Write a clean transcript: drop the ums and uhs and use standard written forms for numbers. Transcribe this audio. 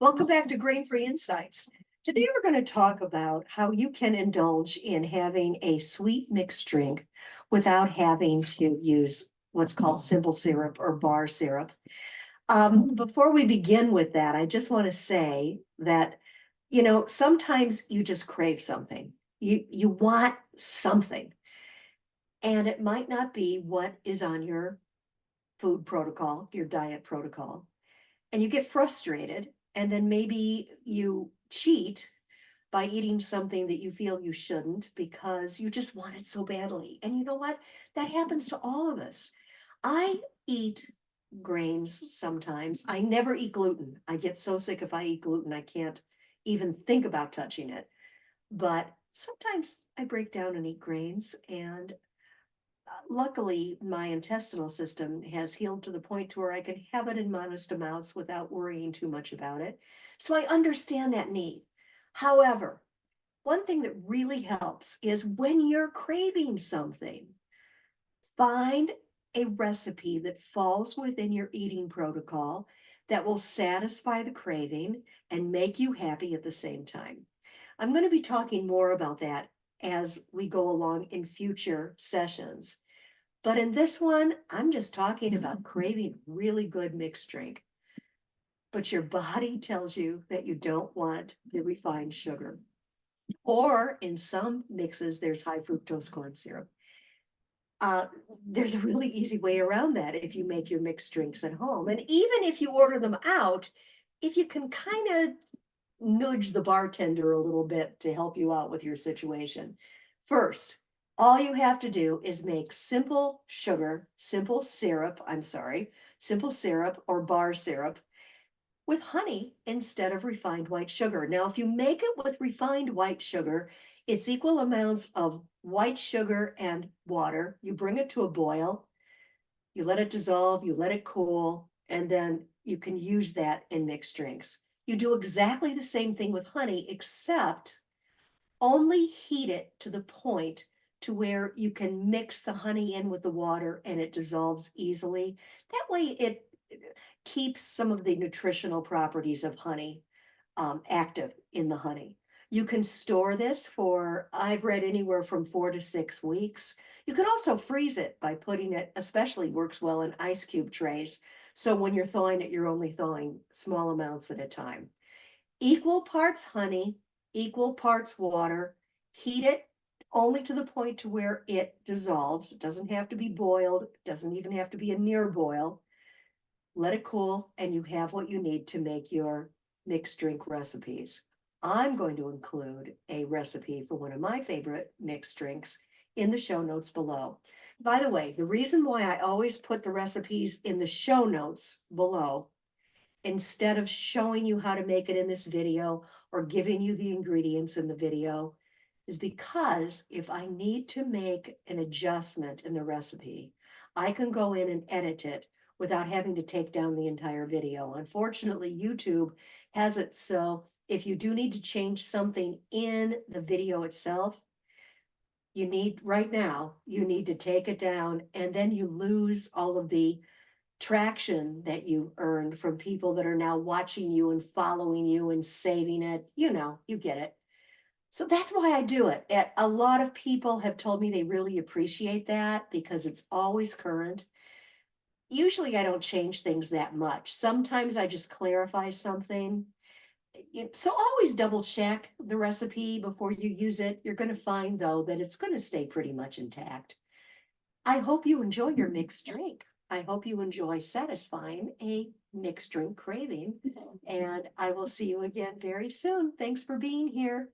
Welcome back to Grain-Free Insights. Today we're going to talk about how you can indulge in having a sweet mixed drink without having to use what's called simple syrup or bar syrup. Before we begin with that, I just want to say that, sometimes you just crave something. You want something, and it might not be what is on your food protocol, your diet protocol, and you get frustrated, and then maybe you cheat by eating something that you feel you shouldn't because you just want it so badly. And you know what? That happens to all of us. I eat grains sometimes. I never eat gluten. I get so sick if I eat gluten, I can't even think about touching it. But sometimes I break down and eat grains, and luckily, my intestinal system has healed to the point to where I can have it in modest amounts without worrying too much about it. So I understand that need. However, one thing that really helps is when you're craving something, find a recipe that falls within your eating protocol that will satisfy the craving and make you happy at the same time. I'm going to be talking more about that as we go along in future sessions. But in this one, I'm just talking about craving really good mixed drink. But your body tells you that you don't want the refined sugar. Or in some mixes, there's high fructose corn syrup. Uh, there's a really easy way around that if you make your mixed drinks at home. And even if you order them out, if you can kind of nudge the bartender a little bit to help you out with your situation. First, all you have to do is make simple syrup or bar syrup with honey instead of refined white sugar. Now, if you make it with refined white sugar, it's equal amounts of white sugar and water. You bring it to a boil, you let it dissolve, you let it cool, and then you can use that in mixed drinks. You do exactly the same thing with honey, except only heat it to the point to where you can mix the honey in with the water and it dissolves easily. That way it keeps some of the nutritional properties of honey active in the honey. You can store this for, I've read, anywhere from 4 to 6 weeks. You can also freeze it by putting it, especially works well in ice cube trays. So when you're thawing it, you're only thawing small amounts at a time. Equal parts honey, equal parts water. Heat it only to the point to where it dissolves. It doesn't have to be boiled. It doesn't even have to be a near boil. Let it cool, and you have what you need to make your mixed drink recipes. I'm going to include a recipe for one of my favorite mixed drinks in the show notes below. By the way, the reason why I always put the recipes in the show notes below instead of showing you how to make it in this video or giving you the ingredients in the video is because if I need to make an adjustment in the recipe, I can go in and edit it without having to take down the entire video. Unfortunately, YouTube has it so if you do need to change something in the video itself, you need to take it down, and then you lose all of the traction that you earned from people that are now watching you and following you and saving it. You get it. So that's why I do it. A lot of people have told me they really appreciate that because it's always current. Usually I don't change things that much. Sometimes I just clarify something. So always double check the recipe before you use it. You're going to find, though, that it's going to stay pretty much intact. I hope you enjoy your mixed drink. I hope you enjoy satisfying a mixed drink craving. And I will see you again very soon. Thanks for being here.